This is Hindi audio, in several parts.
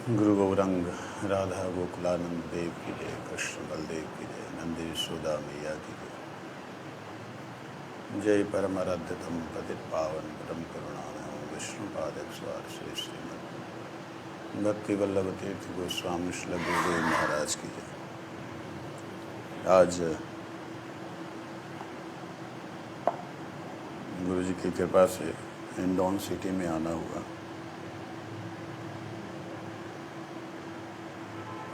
गुरु गौरंग राधा गोकुलानंद देव की जय, कृष्ण बलदेव की जय, नंदी यशोदा मैया की जय। जय परमाराध्यतम पतित पावन परम करुणामय विष्णुपादक स्वार श्री श्रीमद भक्ति वल्लभ तीर्थ गोस्वामी श्री गुरुदेव महाराज की जय। आज गुरु जी की कृपा से इंदौर सिटी में आना हुआ।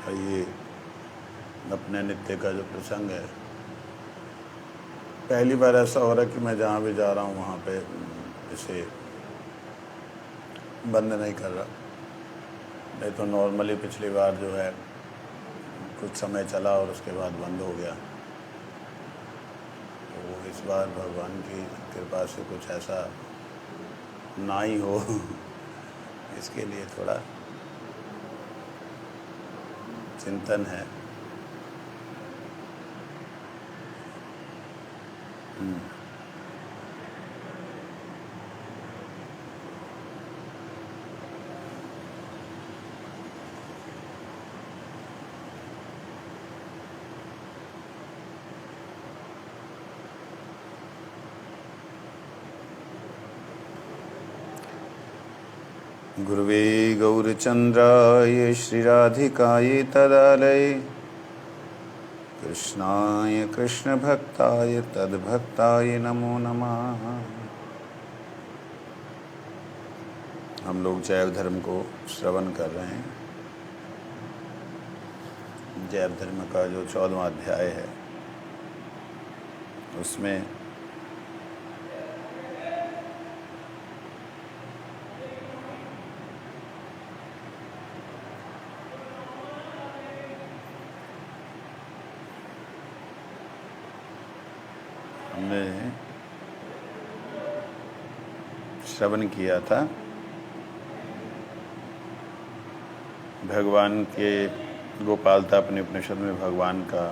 ये अपने नित्य का जो प्रसंग है, पहली बार ऐसा हो रहा है कि मैं जहाँ भी जा रहा हूँ वहाँ पे इसे बंद नहीं कर रहा। नहीं तो नॉर्मली पिछली बार जो है कुछ समय चला और उसके बाद बंद हो गया। तो इस बार भगवान की कृपा से कुछ ऐसा ना ही हो इसके लिए थोड़ा चिंतन है। गुरुवे गौरचंद्राय श्रीराधिकाय तदालये कृष्णाय कृष्णभक्ताय तद्भक्ताय नमो नमः। हम लोग जैव धर्म को श्रवण कर रहे हैं। जैव धर्म का जो 14वां अध्याय है उसमें हमने श्रवण किया था भगवान के गोपालता अपने उपनिषद में भगवान का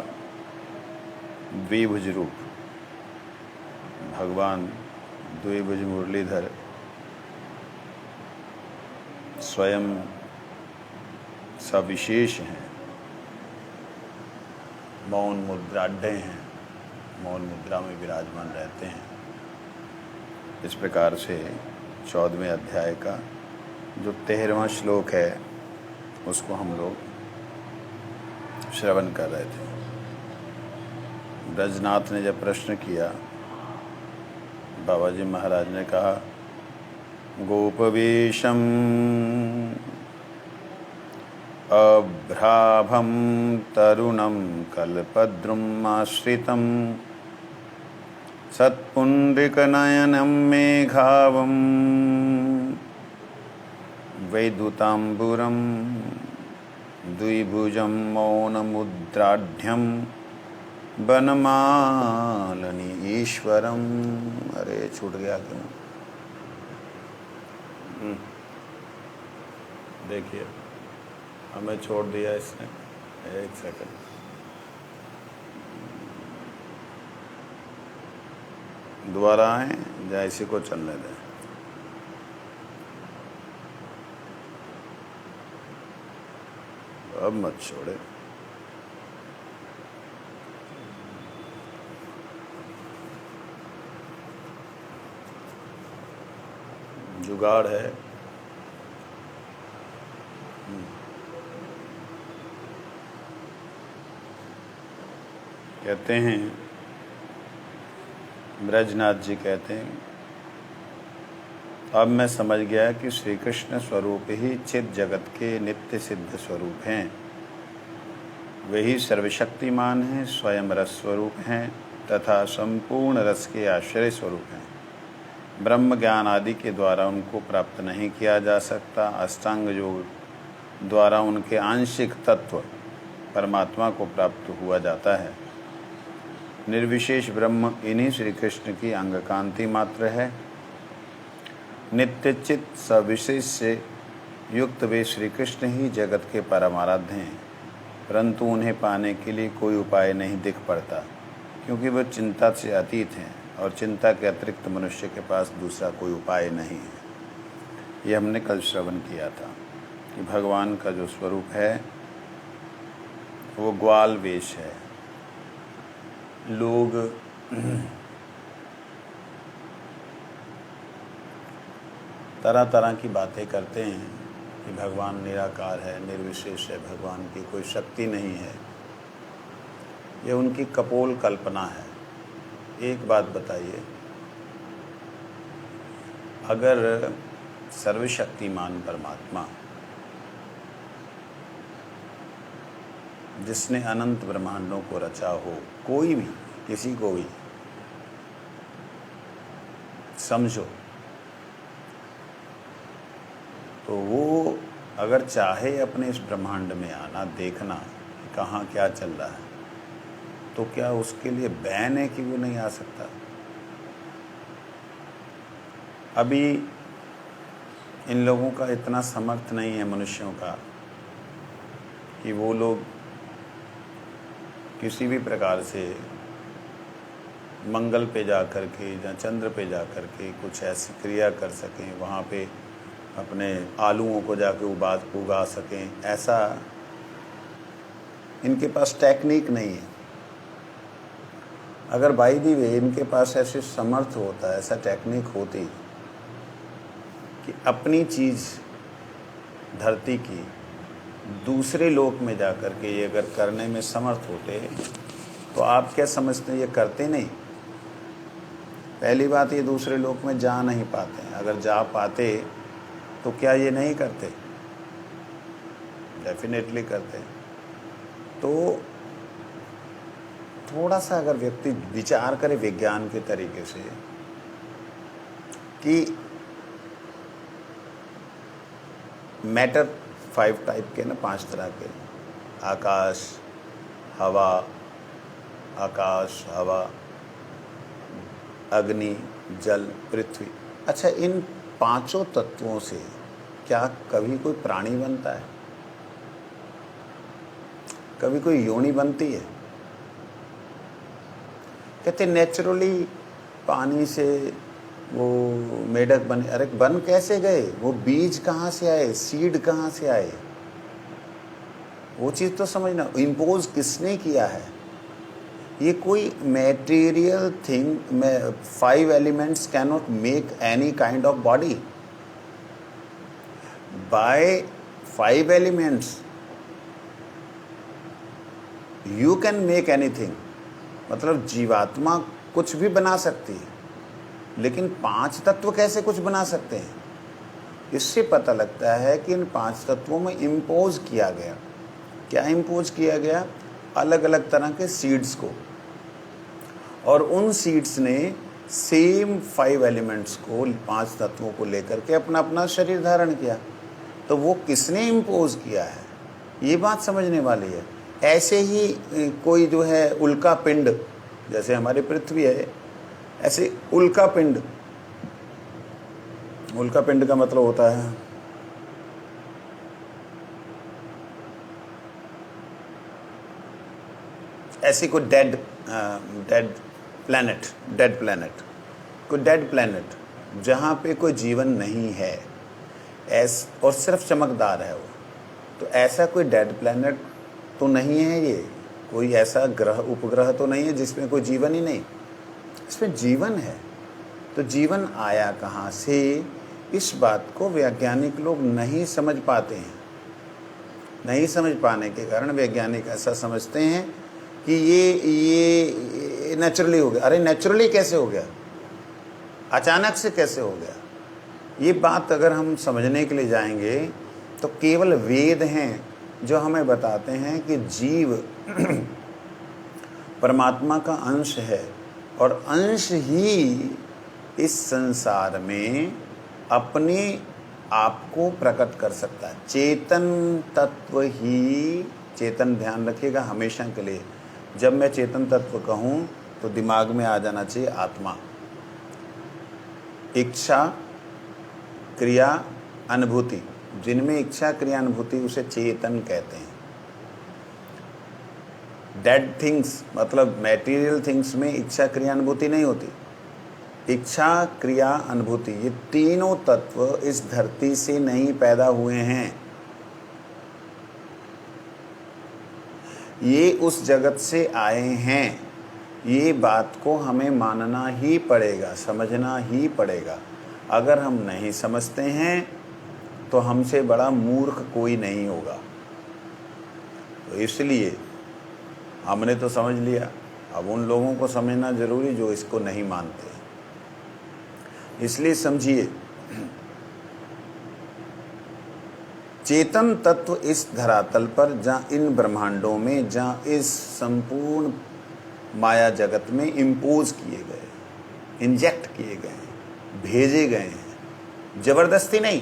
द्विभुज रूप, भगवान द्विभुज मुरलीधर स्वयं सविशेष हैं, मौन मुद्राढ़ हैं, मौन मुद्रा में विराजमान रहते हैं। इस प्रकार से 14वें अध्याय का जो 13वां श्लोक है उसको हम लोग श्रवण कर रहे थे। ब्रजनाथ ने जब प्रश्न किया, बाबा जी महाराज ने कहा, गोपवेशम अभ्राभं तरुणं कल्पद्रुम आश्रितं सत्पुण्ड्रिकनयनं मेघावं वैदुताम्बुरं द्विभुजं मौनमुद्राढ्यं वनमालनि ईश्वरम। अरे छूट गया क्यों? देखिए हमें छोड़ दिया इसने। एक सेकंड, दोबारा आए या इसी को चलने दें? अब मत छोड़े। जुगाड़ है। कहते हैं, ब्रजनाथ जी कहते हैं, अब मैं समझ गया कि श्री कृष्ण स्वरूप ही चिद जगत के नित्य सिद्ध स्वरूप हैं। वही सर्वशक्तिमान हैं, स्वयं रस स्वरूप हैं तथा संपूर्ण रस के आश्रय स्वरूप हैं। ब्रह्म ज्ञान आदि के द्वारा उनको प्राप्त नहीं किया जा सकता। अष्टांग योग द्वारा उनके आंशिक तत्व परमात्मा को प्राप्त हुआ जाता है। निर्विशेष ब्रह्म इन्हीं श्री कृष्ण की अंग कांति मात्र है। नित्य चित्त सविशेष से युक्त वे श्री कृष्ण ही जगत के परमाराध्य हैं, परंतु उन्हें पाने के लिए कोई उपाय नहीं दिख पड़ता, क्योंकि वह चिंता से अतीत हैं और चिंता के अतिरिक्त मनुष्य के पास दूसरा कोई उपाय नहीं है। ये हमने कल श्रवण किया था। कि भगवान का जो स्वरूप है वो ग्वाल वेश है। लोग तरह तरह की बातें करते हैं कि भगवान निराकार है, निर्विशेष है, भगवान की कोई शक्ति नहीं है। ये उनकी कपोल कल्पना है। एक बात बताइए, अगर सर्वशक्तिमान परमात्मा जिसने अनंत ब्रह्मांडों को रचा हो, कोई भी किसी को भी समझो, तो वो अगर चाहे अपने इस ब्रह्मांड में आना, देखना कहाँ क्या चल रहा है, तो क्या उसके लिए बैन है कि वो नहीं आ सकता? अभी इन लोगों का इतना समर्थ नहीं है, मनुष्यों का, कि वो लोग किसी भी प्रकार से मंगल पे जा कर के या चंद्र पे जा कर के कुछ ऐसी क्रिया कर सकें, वहाँ पे अपने आलूओं को जाके उगा सकें। ऐसा इनके पास टेक्निक नहीं है। अगर बाई दी वे इनके पास ऐसे समर्थ होता, ऐसा टेक्निक होती कि अपनी चीज़ धरती की दूसरे लोक में जा कर के ये अगर करने में समर्थ होते, तो आप क्या समझते हैं ये करते नहीं? पहली बात, ये दूसरे लोक में जा नहीं पाते हैं। अगर जा पाते तो क्या ये नहीं करते? डेफिनेटली करते। तो थोड़ा सा अगर व्यक्ति विचार करे विज्ञान के तरीके से कि मैटर 5 टाइप के ना, 5 तरह के, आकाश, हवा, अग्नि, जल, पृथ्वी। अच्छा, इन 5 तत्वों से क्या कभी कोई प्राणी बनता है? कभी कोई योनि बनती है? कहते नेचुरली पानी से वो मेढक बने। अरे बन कैसे गए? वो बीज कहाँ से आए, सीड कहाँ से आए? वो चीज़ तो समझना। इम्पोज किसने किया है? ये कोई मटेरियल थिंग में 5 elements cannot make any kind of body. By 5 elements you can make anything. मतलब जीवात्मा कुछ भी बना सकती है, लेकिन 5 तत्व कैसे कुछ बना सकते हैं? इससे पता लगता है कि इन 5 तत्वों में इम्पोज किया गया। क्या इम्पोज किया गया? अलग अलग तरह के सीड्स को, और उन सीड्स ने सेम 5 एलिमेंट्स को, 5 तत्वों को लेकर के अपना अपना शरीर धारण किया। तो वो किसने इम्पोज किया है, ये बात समझने वाली है। ऐसे ही कोई जो है उल्का पिंड, जैसे हमारी पृथ्वी है, ऐसे उल्का पिंड का मतलब होता है ऐसी कोई डेड प्लैनेट जहाँ पे कोई जीवन नहीं है और सिर्फ चमकदार है वो। तो ऐसा कोई डेड प्लैनेट तो नहीं है, ये कोई ऐसा ग्रह, उपग्रह तो नहीं है जिसमें कोई जीवन ही नहीं। इसमें जीवन है। तो जीवन आया कहाँ से, इस बात को वैज्ञानिक लोग नहीं समझ पाते हैं। नहीं समझ पाने के कारण वैज्ञानिक ऐसा समझते हैं कि ये नेचुरली हो गया। अरे नेचुरली कैसे हो गया? अचानक से कैसे हो गया? ये बात अगर हम समझने के लिए जाएंगे तो केवल वेद हैं जो हमें बताते हैं कि जीव परमात्मा का अंश है, और अंश ही इस संसार में अपने आप को प्रकट कर सकता है। चेतन तत्व ही, चेतन ध्यान रखिएगा हमेशा के लिए, जब मैं चेतन तत्व कहूँ तो दिमाग में आ जाना चाहिए आत्मा। इच्छा, क्रिया, अनुभूति, जिनमें इच्छा, क्रिया, अनुभूति, उसे चेतन कहते हैं। डेड थिंग्स मतलब मैटेरियल थिंग्स में इच्छा, क्रिया, अनुभूति नहीं होती। इच्छा, क्रिया, अनुभूति, ये तीनों तत्व इस धरती से नहीं पैदा हुए हैं। ये उस जगत से आए हैं, ये बात को हमें मानना ही पड़ेगा, समझना ही पड़ेगा। अगर हम नहीं समझते हैं तो हमसे बड़ा मूर्ख कोई नहीं होगा। तो इसलिए हमने तो समझ लिया, अब उन लोगों को समझना जरूरी जो इसको नहीं मानते। इसलिए समझिए, चेतन तत्व इस धरातल पर, जहाँ इन ब्रह्मांडों में, जहाँ इस संपूर्ण माया जगत में इम्पोज किए गए, इंजेक्ट किए गए हैं, भेजे गए हैं, जबरदस्ती नहीं,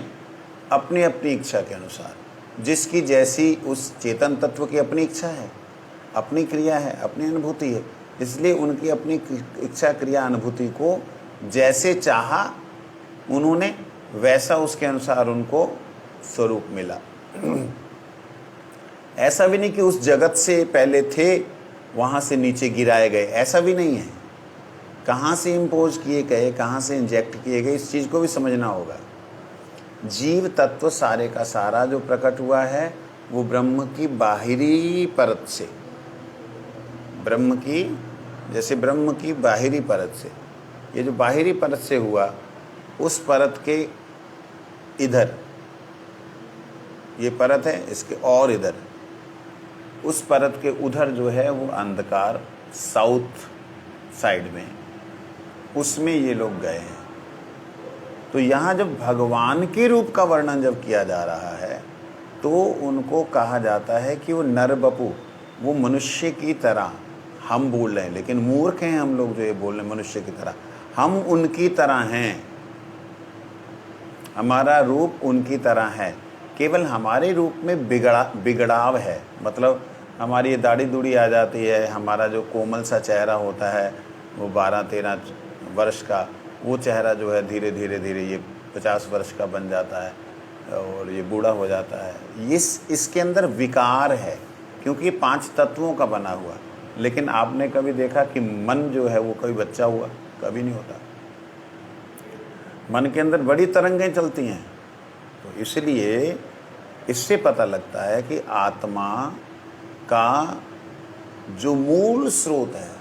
अपनी अपनी इच्छा के अनुसार। जिसकी जैसी उस चेतन तत्व की अपनी इच्छा है, अपनी क्रिया है, अपनी अनुभूति है, इसलिए उनकी अपनी इच्छा क्रिया अनुभूति को जैसे चाहा उन्होंने, वैसा उसके अनुसार उनको स्वरूप मिला। ऐसा भी नहीं कि उस जगत से पहले थे, वहाँ से नीचे गिराए गए, ऐसा भी नहीं है। कहाँ से इम्पोज किए गए, कहाँ से इंजेक्ट किए गए, इस चीज़ को भी समझना होगा। जीव तत्व सारे का सारा जो प्रकट हुआ है वो ब्रह्म की बाहरी परत से, ब्रह्म की, जैसे ब्रह्म की बाहरी परत से, ये जो बाहरी परत से हुआ, उस परत के इधर, ये परत है, इसके और इधर, उस परत के उधर जो है वो अंधकार साउथ साइड में, उसमें ये लोग गए हैं। तो यहाँ जब भगवान के रूप का वर्णन जब किया जा रहा है तो उनको कहा जाता है कि वो नर बपू, वो मनुष्य की तरह, हम बोल रहे हैं लेकिन मूर्ख हैं हम लोग जो ये बोल रहे हैं मनुष्य की तरह, हम उनकी तरह हैं, हमारा रूप उनकी तरह है, केवल हमारे रूप में बिगड़ाव है। मतलब हमारी ये दाढ़ी दूढ़ी आ जाती है, हमारा जो कोमल सा चेहरा होता है वो 12-13 वर्ष का, वो चेहरा जो है धीरे धीरे ये 50 वर्ष का बन जाता है और ये बूढ़ा हो जाता है। इसके अंदर विकार है, क्योंकि ये 5 तत्वों का बना हुआ। लेकिन आपने कभी देखा कि मन जो है वो कभी बच्चा हुआ? कभी नहीं होता। मन के अंदर बड़ी तरंगें चलती हैं। तो इसलिए इससे पता लगता है कि आत्मा का जो मूल स्रोत है,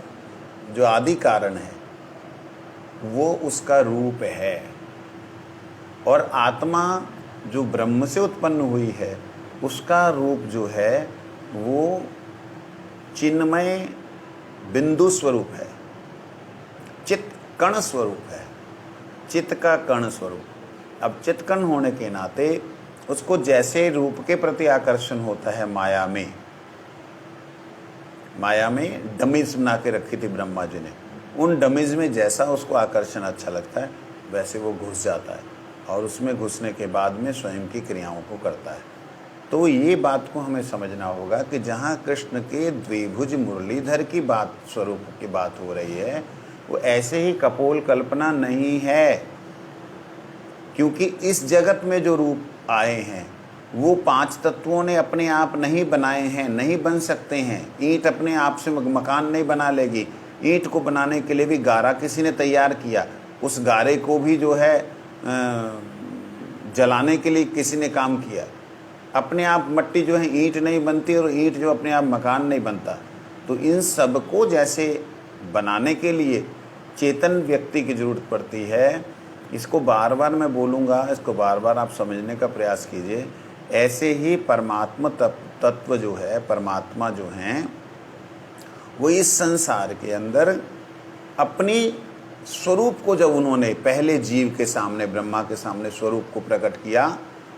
जो आदि कारण है, वो उसका रूप है। और आत्मा जो ब्रह्म से उत्पन्न हुई है, उसका रूप जो है वो चिन्मय बिंदु स्वरूप है, चित्त कण स्वरूप है, चित्त का कण स्वरूप। अब चित्त कण होने के नाते उसको जैसे रूप के प्रति आकर्षण होता है, माया में डमीज बना के रखी थी ब्रह्मा जी ने, उन डमीज में जैसा उसको आकर्षण अच्छा लगता है वैसे वो घुस जाता है और उसमें घुसने के बाद में स्वयं की क्रियाओं को करता है। तो ये बात को हमें समझना होगा कि जहाँ कृष्ण के द्विभुज मुरलीधर की बात, स्वरूप की बात हो रही है, वो ऐसे ही कपोल कल्पना नहीं है। क्योंकि इस जगत में जो रूप आए हैं वो 5 तत्वों ने अपने आप नहीं बनाए हैं, नहीं बन सकते हैं। ईंट अपने आप से मकान नहीं बना लेगी। ईंट को बनाने के लिए भी गारा किसी ने तैयार किया, उस गारे को भी जो है जलाने के लिए किसी ने काम किया। अपने आप मट्टी जो है ईंट नहीं बनती और ईंट जो अपने आप मकान नहीं बनता। तो इन सब को जैसे बनाने के लिए चेतन व्यक्ति की जरूरत पड़ती है। इसको बार बार मैं बोलूँगा, इसको बार बार आप समझने का प्रयास कीजिए। ऐसे ही परमात्मा तत्व जो है, परमात्मा जो हैं, वो इस संसार के अंदर अपनी स्वरूप को जब उन्होंने पहले जीव के सामने, ब्रह्मा के सामने स्वरूप को प्रकट किया,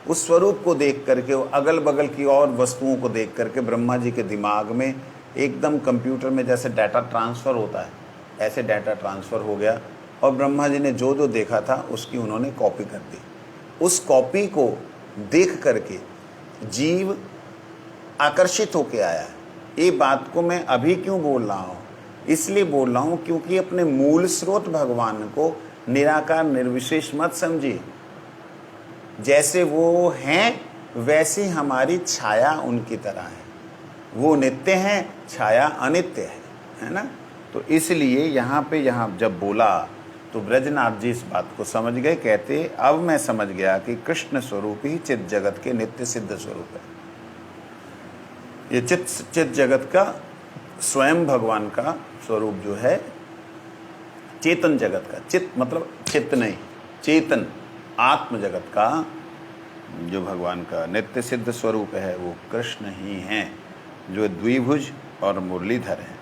उस स्वरूप को देख करके, वो अगल बगल की और वस्तुओं को देख करके ब्रह्मा जी के दिमाग में एकदम कंप्यूटर में जैसे डाटा ट्रांसफ़र होता है, ऐसे डाटा ट्रांसफ़र हो गया और ब्रह्मा जी ने जो जो देखा था उसकी उन्होंने कॉपी कर दी। उस कॉपी को देख करके जीव आकर्षित होके आया है। ये बात को मैं अभी क्यों बोल रहा हूँ? इसलिए बोल रहा हूँ क्योंकि अपने मूल स्रोत भगवान को निराकार निर्विशेष मत समझिए। जैसे वो हैं वैसी हमारी छाया उनकी तरह है। वो नित्य हैं, छाया अनित्य है ना? तो इसलिए यहाँ जब बोला तो ब्रजनाथ जी इस बात को समझ गए। कहते अब मैं समझ गया कि कृष्ण स्वरूप ही चित जगत के नित्य सिद्ध स्वरूप है। ये चित जगत का स्वयं भगवान का स्वरूप जो है, चेतन जगत का, चित मतलब चित्त नहीं, चेतन आत्म जगत का जो भगवान का नित्य सिद्ध स्वरूप है वो कृष्ण ही हैं, जो द्विभुज और मुरलीधर हैं।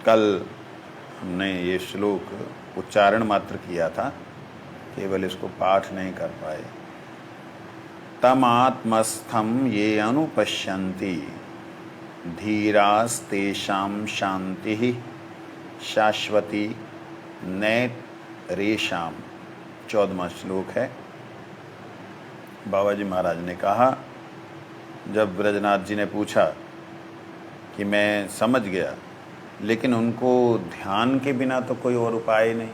कल हमने ये श्लोक उच्चारण मात्र किया था, केवल इसको पाठ नहीं कर पाए। तम आत्मस्थम ये अनुपश्यन्ति धीरास्तेषां शांति शाश्वती नैरेषाम्। 14वां श्लोक है। बाबा जी महाराज ने कहा, जब ब्रजनाथ जी ने पूछा कि मैं समझ गया, लेकिन उनको ध्यान के बिना तो कोई और उपाय नहीं,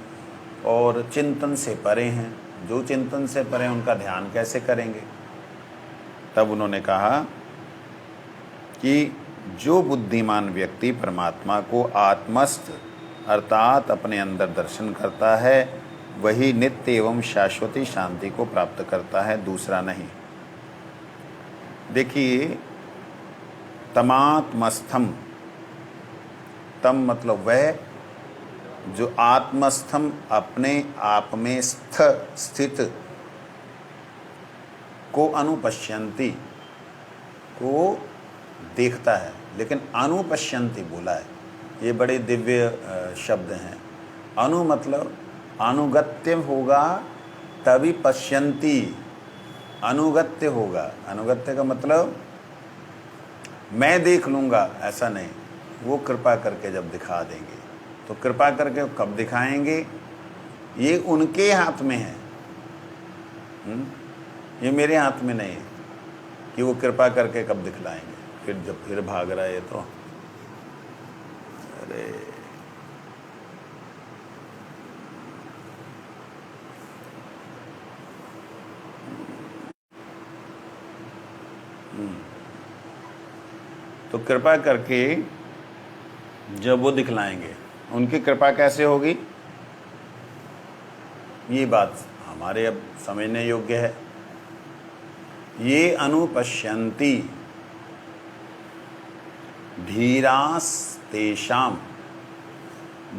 और चिंतन से परे हैं, जो चिंतन से परे उनका ध्यान कैसे करेंगे। तब उन्होंने कहा कि जो बुद्धिमान व्यक्ति परमात्मा को आत्मस्थ अर्थात अपने अंदर दर्शन करता है, वही नित्य एवं शाश्वती शांति को प्राप्त करता है, दूसरा नहीं। देखिए, तमात्मस्थम, तम मतलब वह जो आत्मस्थम अपने आप में स्थित को अनुपश्यन्ति को देखता है, लेकिन अनुपश्यन्ति बोला है, ये बड़े दिव्य शब्द हैं। अनु मतलब अनुगत्य होगा तभी पश्यन्ति, अनुगत्य होगा। अनुगत्य का मतलब मैं देख लूँगा ऐसा नहीं, वो कृपा करके जब दिखा देंगे। तो कृपा करके कब दिखाएंगे, ये उनके हाथ में है, ये मेरे हाथ में नहीं है कि वो कृपा करके कब दिखलाएंगे। फिर जब फिर भाग रहा है तो अरे तो कृपा करके जब वो दिखलाएंगे, उनकी कृपा कैसे होगी, ये बात हमारे अब समझने योग्य है। ये अनुपश्यन्ति धीरास्तेषाम,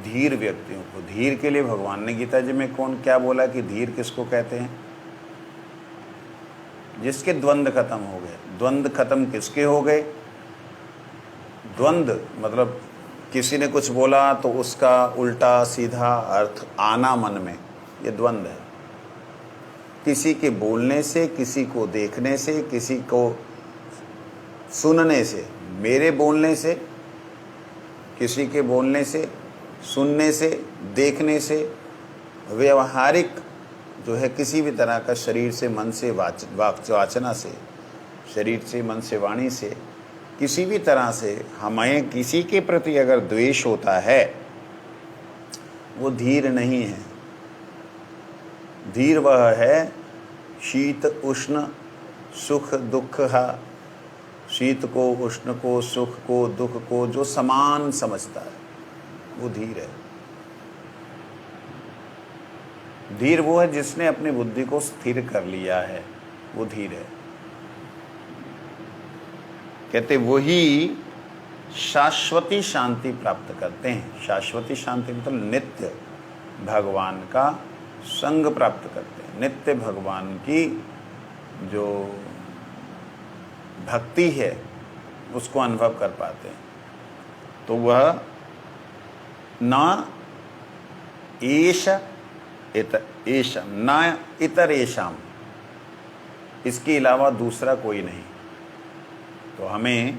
धीर व्यक्तियों को। धीर के लिए भगवान ने गीता जी में कौन क्या बोला कि धीर किसको कहते हैं, जिसके द्वंद्व खत्म हो गए। द्वंद्व खत्म किसके हो गए, द्वंद्व मतलब किसी ने कुछ बोला तो उसका उल्टा सीधा अर्थ आना मन में, ये द्वंद्व है। किसी के बोलने से, किसी को देखने से, किसी को सुनने से, मेरे बोलने से, किसी के बोलने से, सुनने से, देखने से, व्यवहारिक जो है किसी भी तरह का, शरीर से, मन से, वाचना से, शरीर से, मन से, वाणी से, किसी भी तरह से हमें किसी के प्रति अगर द्वेष होता है, वो धीर नहीं है। धीर वह है शीत उष्ण सुख दुख, शीत को, उष्ण को, सुख को, दुख को जो समान समझता है, वो धीर है। धीर वो है जिसने अपनी बुद्धि को स्थिर कर लिया है, वो धीर है। कहते वही शाश्वती शांति प्राप्त करते हैं। शाश्वती शांति मतलब नित्य भगवान का संग प्राप्त करते हैं, नित्य भगवान की जो भक्ति है उसको अनुभव कर पाते हैं। तो वह ना एश ना इतरेशम, इसके अलावा दूसरा कोई नहीं। तो हमें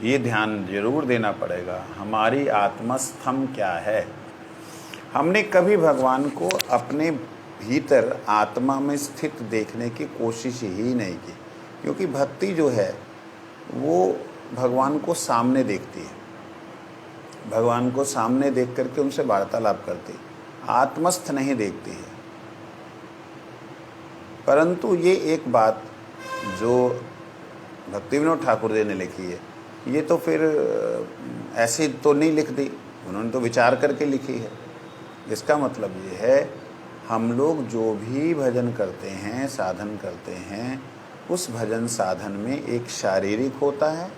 ये ध्यान जरूर देना पड़ेगा, हमारी आत्मस्थम क्या है। हमने कभी भगवान को अपने भीतर आत्मा में स्थित देखने की कोशिश ही नहीं की, क्योंकि भक्ति जो है वो भगवान को सामने देखती है, भगवान को सामने देख करके उनसे वार्तालाप करती है, आत्मस्थ नहीं देखती है। परंतु ये एक बात जो भक्ति विनोद ठाकुर जी ने लिखी है, ये तो फिर ऐसे तो नहीं लिख दी, उन्होंने तो विचार करके लिखी है। इसका मतलब ये है हम लोग जो भी भजन करते हैं, साधन करते हैं, उस भजन साधन में एक शारीरिक होता है,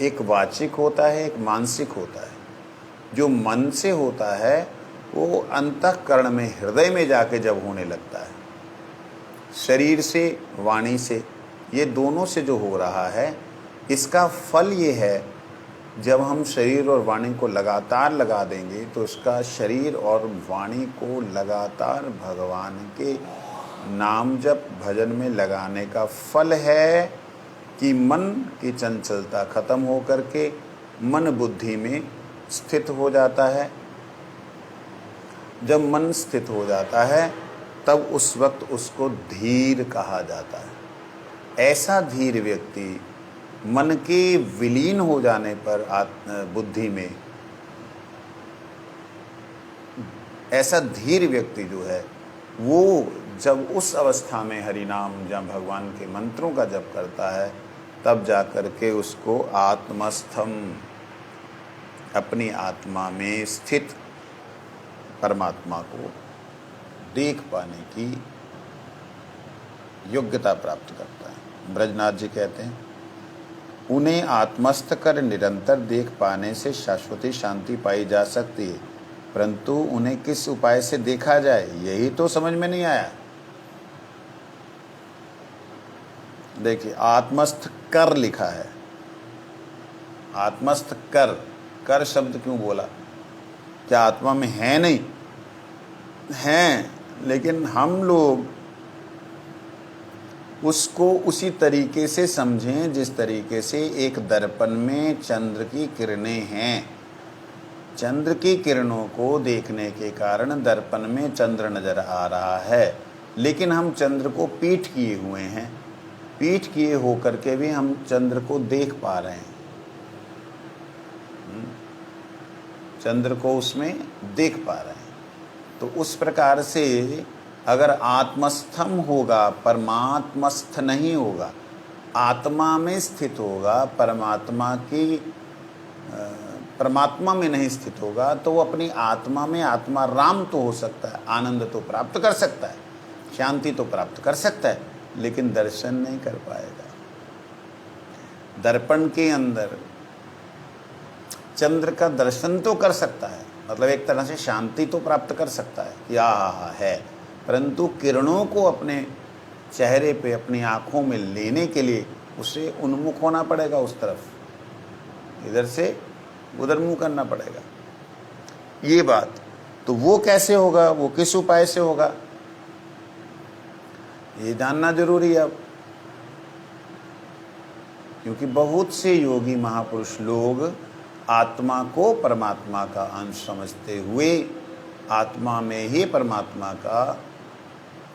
एक वाचिक होता है, एक मानसिक होता है। जो मन से होता है वो अंतःकरण में, हृदय में जाके जब होने लगता है, शरीर से, वाणी से, ये दोनों से जो हो रहा है, इसका फल ये है, जब हम शरीर और वाणी को लगातार लगा देंगे तो इसका शरीर और वाणी को लगातार भगवान के नाम जप भजन में लगाने का फल है कि मन की चंचलता खत्म हो करके मन बुद्धि में स्थित हो जाता है। जब मन स्थित हो जाता है तब उस वक्त उसको धीर कहा जाता है। ऐसा धीर व्यक्ति मन के विलीन हो जाने पर बुद्धि में, ऐसा धीर व्यक्ति जो है वो जब उस अवस्था में हरि नाम या भगवान के मंत्रों का जप करता है, तब जा कर के उसको आत्मस्थम, अपनी आत्मा में स्थित परमात्मा को देख पाने की योग्यता प्राप्त करता है। ब्रजनाथ जी कहते हैं, उन्हें आत्मस्थ कर निरंतर देख पाने से शाश्वती शांति पाई जा सकती है, परंतु उन्हें किस उपाय से देखा जाए यही तो समझ में नहीं आया। देखिए, आत्मस्थ कर लिखा है, आत्मस्थ कर, कर शब्द क्यों बोला? क्या आत्मा में है? नहीं है, लेकिन हम लोग उसको उसी तरीके से समझें जिस तरीके से एक दर्पण में चंद्र की किरणें हैं। चंद्र की किरणों को देखने के कारण दर्पण में चंद्र नजर आ रहा है, लेकिन हम चंद्र को पीठ किए हुए हैं, पीठ किए होकर के भी हम चंद्र को देख पा रहे हैं, चंद्र को उसमें देख पा रहे हैं। तो उस प्रकार से अगर आत्मस्थम होगा, परमात्मस्थ नहीं होगा, आत्मा में स्थित होगा, परमात्मा में नहीं स्थित होगा, तो वो अपनी आत्मा में आत्मा राम तो हो सकता है, आनंद तो प्राप्त कर सकता है, शांति तो प्राप्त कर सकता है, लेकिन दर्शन नहीं कर पाएगा। दर्पण के अंदर चंद्र का दर्शन तो कर सकता है, मतलब एक तरह से शांति तो प्राप्त कर सकता है कि आहा है, परंतु किरणों को अपने चेहरे पे, अपनी आँखों में लेने के लिए उसे उन्मुख होना पड़ेगा उस तरफ, इधर से उधर मुँह करना पड़ेगा। ये बात तो वो कैसे होगा, वो किस उपाय से होगा, ये जानना जरूरी है अब। क्योंकि बहुत से योगी महापुरुष लोग आत्मा को परमात्मा का अंश समझते हुए आत्मा में ही परमात्मा का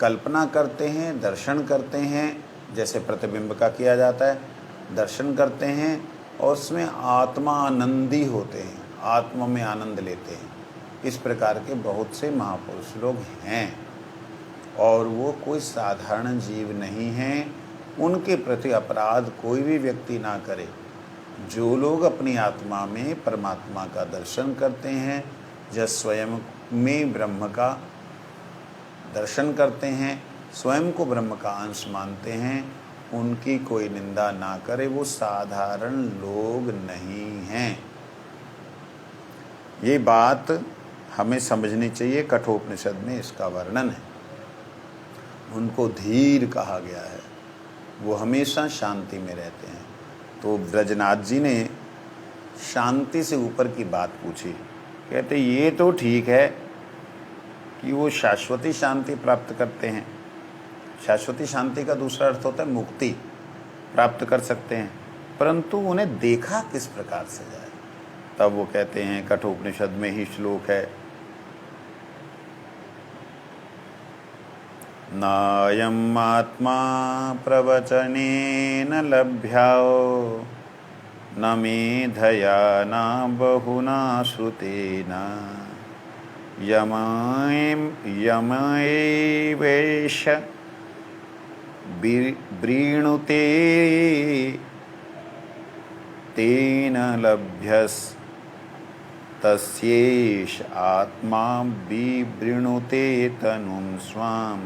कल्पना करते हैं, दर्शन करते हैं, जैसे प्रतिबिंब का किया जाता है, दर्शन करते हैं और उसमें आत्मा आनंदी होते हैं, आत्मा में आनंद लेते हैं। इस प्रकार के बहुत से महापुरुष लोग हैं और वो कोई साधारण जीव नहीं हैं। उनके प्रति अपराध कोई भी व्यक्ति ना करे। जो लोग अपनी आत्मा में परमात्मा का दर्शन करते हैं, जब स्वयं में ब्रह्म का दर्शन करते हैं, स्वयं को ब्रह्म का अंश मानते हैं, उनकी कोई निंदा ना करे, वो साधारण लोग नहीं हैं। ये बात हमें समझनी चाहिए। कठोपनिषद में इसका वर्णन है। उनको धीर कहा गया है, वो हमेशा शांति में रहते हैं। तो ब्रजनाथ जी ने शांति से ऊपर की बात पूछी। कहते ये तो ठीक है कि वो शाश्वती शांति प्राप्त करते हैं। शाश्वती शांति का दूसरा अर्थ होता है मुक्ति प्राप्त कर सकते हैं, परंतु उन्हें देखा किस प्रकार से जाए। तब वो कहते हैं, कठोपनिषद में ही श्लोक है, नायम् आत्मा प्रवचनेन लभ्यो न मेधया न बहुना श्रुतेन यमैवेष व्रीणुते तेन लभ्यस्तद्विज्ञानम् तस्येष आत्मा विवृणुते तनुं स्वाम।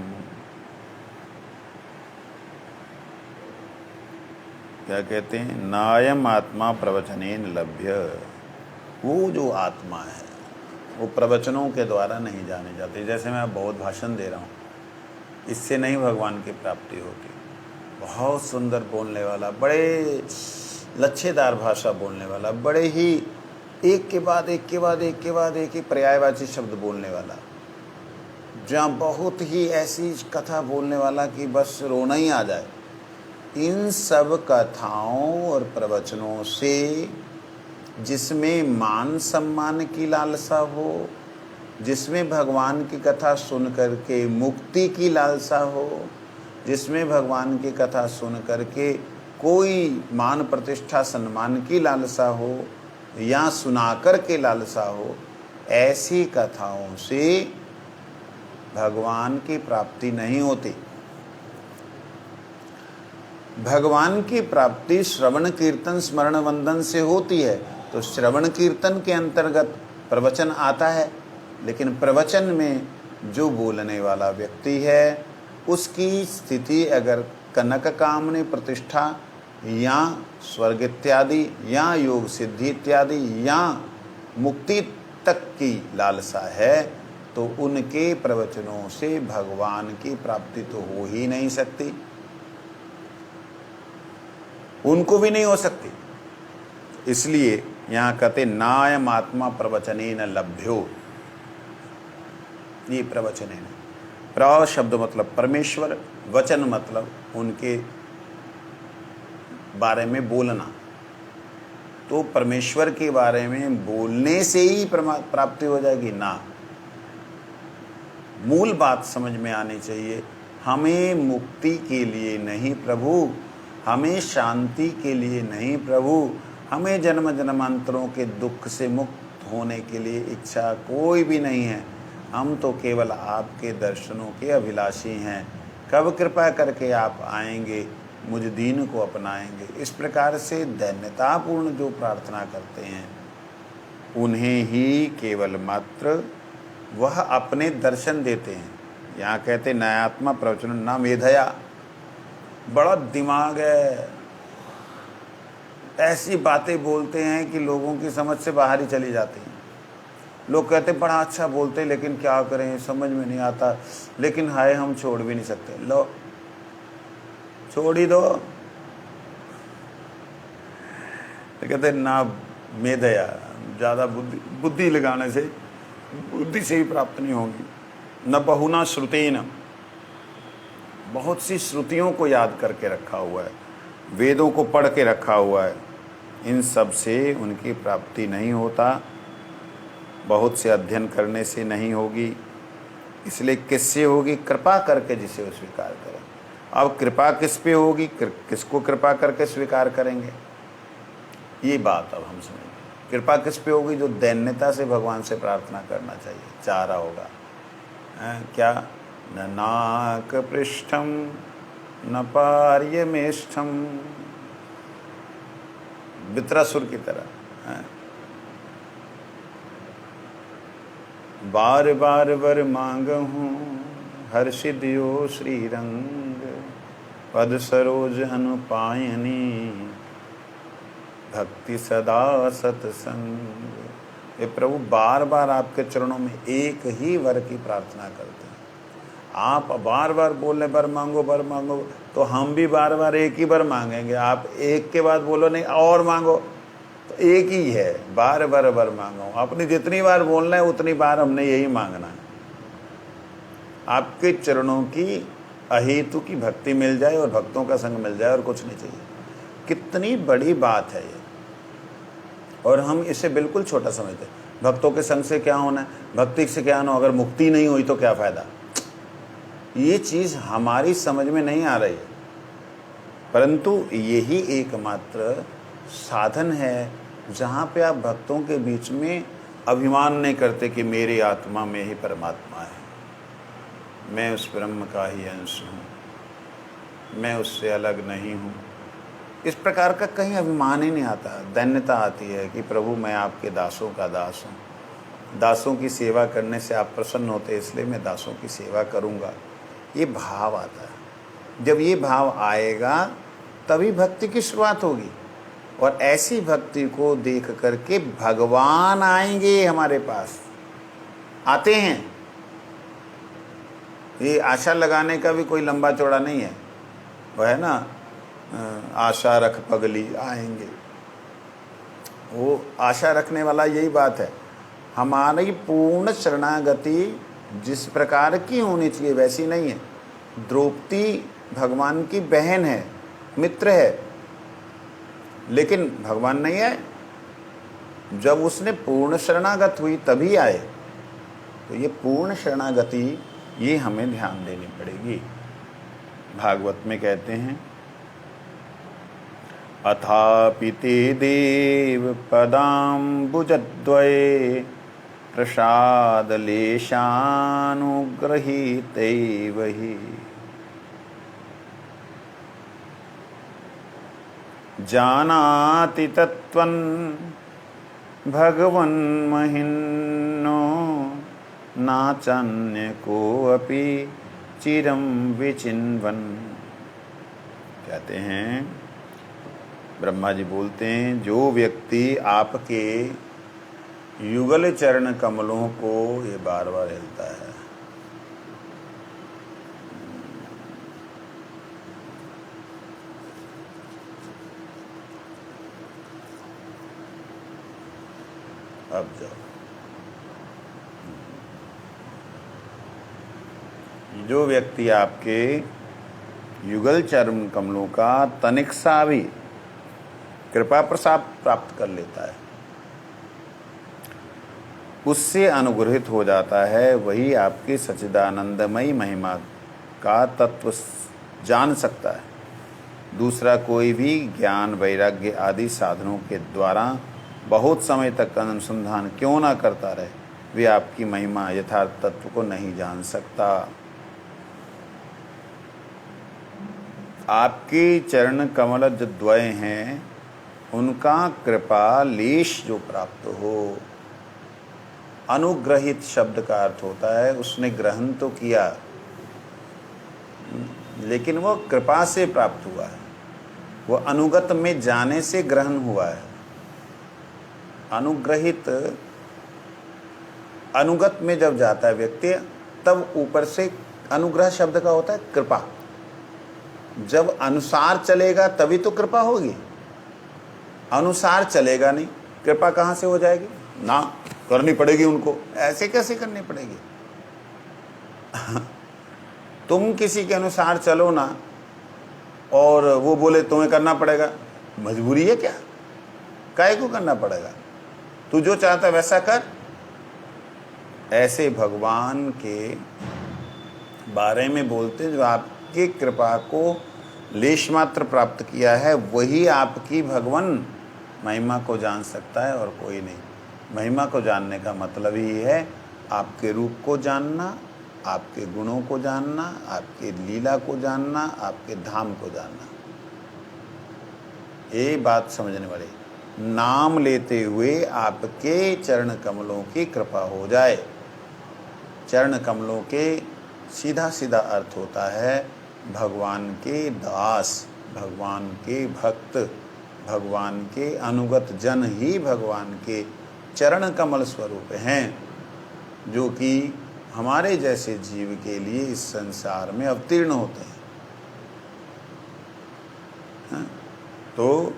क्या कहते हैं? नायम आत्मा प्रवचनेन लभ्य। वो जो आत्मा है वो प्रवचनों के द्वारा नहीं जाने जाती। जैसे मैं बहुत भाषण दे रहा हूँ, इससे नहीं भगवान की प्राप्ति होती। बहुत सुंदर बोलने वाला, बड़े लच्छेदार भाषा बोलने वाला, बड़े ही एक के बाद एक के बाद एक के बाद एक ही पर्यायवाची शब्द बोलने वाला, जहाँ बहुत ही ऐसी कथा बोलने वाला कि बस रोना ही आ जाए, इन सब कथाओं और प्रवचनों से जिसमें मान सम्मान की लालसा हो, जिसमें भगवान की कथा सुन करके मुक्ति की लालसा हो, जिसमें भगवान की कथा सुन करके कोई मान प्रतिष्ठा सम्मान की लालसा हो या सुनाकर के लालसा हो, ऐसी कथाओं से भगवान की प्राप्ति नहीं होती। भगवान की प्राप्ति श्रवण कीर्तन स्मरण वंदन से होती है। तो श्रवण कीर्तन के अंतर्गत प्रवचन आता है, लेकिन प्रवचन में जो बोलने वाला व्यक्ति है उसकी स्थिति अगर कनक कामनी प्रतिष्ठा या स्वर्ग इत्यादि या योग सिद्धि इत्यादि या मुक्ति तक की लालसा है, तो उनके प्रवचनों से भगवान की प्राप्ति तो हो ही नहीं सकती, उनको भी नहीं हो सकती। इसलिए यहाँ कहते नायम आत्मा प्रवचनेन लभ्यो। ये प्रवचनेन, प्र शब्द मतलब परमेश्वर, वचन मतलब उनके बारे में बोलना। तो परमेश्वर के बारे में बोलने से ही प्राप्ति हो जाएगी ना। मूल बात समझ में आनी चाहिए, हमें मुक्ति के लिए नहीं प्रभु, हमें शांति के लिए नहीं प्रभु, हमें जन्म जन्मांतरों के दुख से मुक्त होने के लिए इच्छा कोई भी नहीं है। हम तो केवल आपके दर्शनों के अभिलाषी हैं। कब कृपा करके आप आएंगे, मुझ दीन को अपनाएंगे। इस प्रकार से दैन्यतापूर्ण जो प्रार्थना करते हैं उन्हें ही केवल मात्र वह अपने दर्शन देते हैं। यहाँ कहते नयात्मा प्रवचन ना मेधया, बड़ा दिमाग है, ऐसी बातें बोलते हैं कि लोगों की समझ से बाहर ही चली जाती हैं। लोग कहते बड़ा अच्छा बोलते, लेकिन क्या करें समझ में नहीं आता, लेकिन हाय हम छोड़ भी नहीं सकते। लो छोड़ ही दो। तो कहते ना मेधया, ज़्यादा बुद्धि लगाने से बुद्धि से ही प्राप्त नहीं होगी। न बहुना श्रुतेन, बहुत सी श्रुतियों को याद करके रखा हुआ है, वेदों को पढ़ के रखा हुआ है, इन सब से उनकी प्राप्ति नहीं होता। बहुत से अध्ययन करने से नहीं होगी। इसलिए किससे होगी? कृपा करके जिसे वो स्वीकार करें। अब कृपा किस पे होगी? किसको कृपा करके स्वीकार करेंगे? ये बात अब हम समझेंगे। कृपा किस पे होगी? जो दैन्यता से भगवान से प्रार्थना करना चाहिए, चाह रहा होगा। क्या? न नाक पृष्ठम न पार्यमेष्ठम, वित्रासुर की तरह बार बार वर मांगहूँ, हर्षिदियो श्रीरंग, पद सरोज अनुपायनी, भक्ति सदा सत्संग। ये प्रभु बार बार आपके चरणों में एक ही वर की प्रार्थना करते हैं। आप बार बार बोल रहे वर मांगो वर मांगो, तो हम भी बार बार एक ही वर मांगेंगे। आप एक के बाद बोलो नहीं और मांगो, तो एक ही है, बार बार वर मांगो। अपनी जितनी बार बोलना है उतनी बार हमने यही मांगना है। आपके चरणों की अहेतु की भक्ति मिल जाए और भक्तों का संग मिल जाए, और कुछ नहीं चाहिए। कितनी बड़ी बात है ये, और हम इसे बिल्कुल छोटा समझते हैं। भक्तों के संग से क्या होना है, भक्ति से क्या होना, अगर मुक्ति नहीं हुई तो क्या फायदा। ये चीज़ हमारी समझ में नहीं आ रही है, परंतु यही एकमात्र साधन है जहाँ पे आप भक्तों के बीच में अभिमान नहीं करते कि मेरी आत्मा में ही परमात्मा है, मैं उस ब्रह्म का ही अंश हूँ, मैं उससे अलग नहीं हूँ। इस प्रकार का कहीं अभिमान ही नहीं आता। दैन्यता आती है कि प्रभु मैं आपके दासों का दास हूँ, दासों की सेवा करने से आप प्रसन्न होते, इसलिए मैं दासों की सेवा करूँगा। ये भाव आता है। जब ये भाव आएगा तभी भक्ति की शुरुआत होगी, और ऐसी भक्ति को देख करके भगवान आएंगे हमारे पास, आते हैं। ये आशा लगाने का भी कोई लंबा चौड़ा नहीं है, वह है ना, आशा रख पगली आएंगे। वो आशा रखने वाला यही बात है। हमारी पूर्ण शरणागति जिस प्रकार की होनी चाहिए वैसी नहीं है। द्रौपदी भगवान की बहन है, मित्र है, लेकिन भगवान नहीं आए। जब उसने पूर्ण शरणागत हुई तभी आए। तो ये पूर्ण शरणागति, ये हमें ध्यान देनी पड़ेगी। भागवत में कहते हैं, अथापि ते देव पदाम्बुजद्वये प्रसादलेशानुग्रहीतैव हि जानाति तत्त्वं भगवन्महिन्नो नाचान्य कोऽपि चिरं विचिन्वन्। कहते हैं, ब्रह्मा जी बोलते हैं, जो व्यक्ति आपके युगल चरण कमलों को ये बार बार हिलता है, अब जाओ, जो व्यक्ति आपके युगल चरण कमलों का तनिक सा भी कृपा प्रसाद प्राप्त कर लेता है, उससे अनुग्रहित हो जाता है, वही आपकी सच्चिदानंदमयी महिमा का तत्व जान सकता है। दूसरा कोई भी ज्ञान वैराग्य आदि साधनों के द्वारा बहुत समय तक अनुसंधान क्यों ना करता रहे, वे आपकी महिमा यथार्थ तत्व को नहीं जान सकता। आपके चरण कमल जो द्वय हैं, उनका कृपा लेश जो प्राप्त हो। अनुग्रहित शब्द का अर्थ होता है उसने ग्रहण तो किया, लेकिन वो कृपा से प्राप्त हुआ है, वो अनुगत में जाने से ग्रहण हुआ है। अनुग्रहित, अनुगत में जब जाता है व्यक्ति, तब ऊपर से अनुग्रह शब्द का होता है कृपा। जब अनुसार चलेगा तभी तो कृपा होगी, अनुसार चलेगा नहीं, कृपा कहाँ से हो जाएगी? ना, करनी पड़ेगी उनको। ऐसे कैसे करनी पड़ेगी? तुम किसी के अनुसार चलो ना, और वो बोले तुम्हें करना पड़ेगा, मजबूरी है क्या? काहे को करना पड़ेगा? तू जो चाहता है वैसा कर। ऐसे भगवान के बारे में बोलते, जो आपकी कृपा को लेश मात्र प्राप्त किया है, वही आपकी भगवान महिमा को जान सकता है और कोई नहीं। महिमा को जानने का मतलब ही है आपके रूप को जानना, आपके गुणों को जानना, आपके लीला को जानना, आपके धाम को जानना। ये बात समझने वाली, नाम लेते हुए आपके चरण कमलों की कृपा हो जाए। चरण कमलों के सीधा सीधा अर्थ होता है भगवान के दास, भगवान के भक्त, भगवान के अनुगत जन ही भगवान के चरण कमल स्वरूप हैं, जो कि हमारे जैसे जीव के लिए इस संसार में अवतीर्ण होते हैं। तो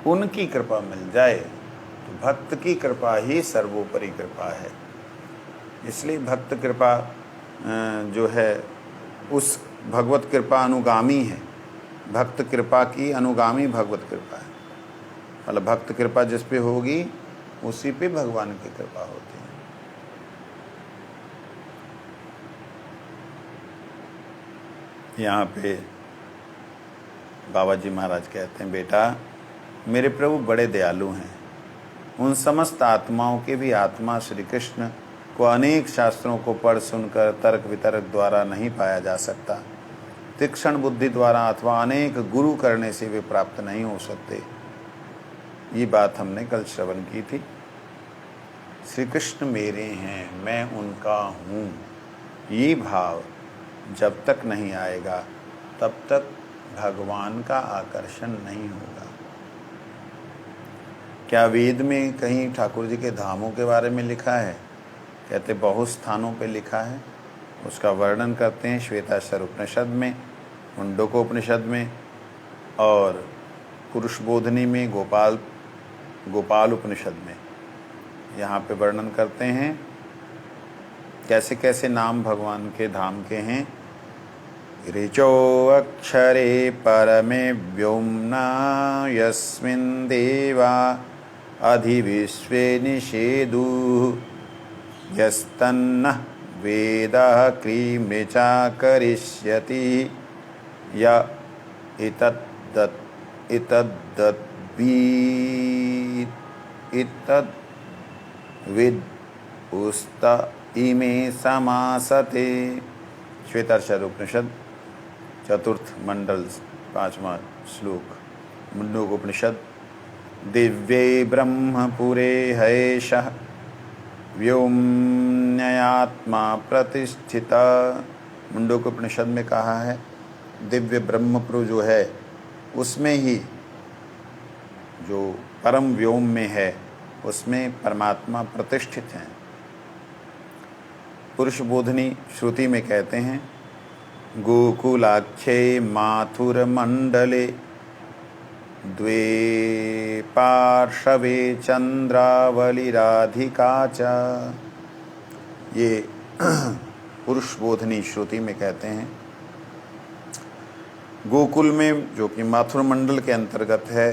उनकी कृपा मिल जाए तो भक्त की कृपा ही सर्वोपरि कृपा है। इसलिए भक्त कृपा जो है उस भगवत कृपा अनुगामी है। भक्त कृपा की अनुगामी भगवत कृपा है। मतलब भक्त कृपा जिस पे होगी उसी पे भगवान की कृपा होती है। यहाँ पे बाबा जी महाराज कहते हैं, बेटा मेरे प्रभु बड़े दयालु हैं। उन समस्त आत्माओं के भी आत्मा श्री कृष्ण को अनेक शास्त्रों को पढ़ सुनकर तर्क वितर्क द्वारा नहीं पाया जा सकता। तीक्ष्ण बुद्धि द्वारा अथवा अनेक गुरु करने से वे प्राप्त नहीं हो सकते। ये बात हमने कल श्रवण की थी। श्री कृष्ण मेरे हैं, मैं उनका हूँ, ये भाव जब तक नहीं आएगा तब तक भगवान का आकर्षण नहीं होगा। क्या वेद में कहीं ठाकुर जी के धामों के बारे में लिखा है? कहते बहुत स्थानों पे लिखा है। उसका वर्णन करते हैं श्वेताश्वर उपनिषद में, मुंडको उपनिषद में, और पुरुषबोधनी में, गोपाल उपनिषद में। यहाँ पे वर्णन करते हैं कैसे कैसे नाम भगवान के धाम के हैं। ऋचो अक्षरे परमे व्योम्ना यस्मिन् देवा अधिविश्वे निषेदुः यस्तन्नः वेदः क्रीमृचा करिष्यति य इतद्विद् उस्त इमे समासते। श्वेताश्वर उपनिषद चतुर्थ मंडल 5वां श्लोक। मुंडकोपनिषद दिव्ये ब्रह्मपुरे हयेशः व्योम्न्यात्मा प्रतिष्ठिता। मुंडकोपनिषद में कहा है दिव्य ब्रह्मपुर जो है उसमें ही, जो परम व्योम में है, उसमें परमात्मा प्रतिष्ठित हैं। पुरुष बोधनी श्रुति में कहते हैं गोकुलाख्ये माथुर मंडले द्वे पार्श्वे चंद्रावली राधिका च। ये पुरुष बोधनी श्रुति में कहते हैं गोकुल में, जो कि माथुर मंडल के अंतर्गत है,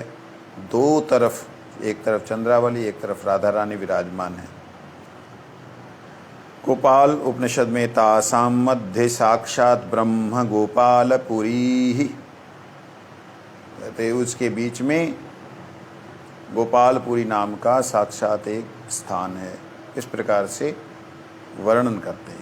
दो तरफ, एक तरफ चंद्रावली, एक तरफ राधा रानी विराजमान है। गोपाल उपनिषद में तासाम मध्य साक्षात ब्रह्म गोपालपुरी, कहते उसके बीच में गोपालपुरी नाम का साक्षात एक स्थान है। इस प्रकार से वर्णन करते हैं।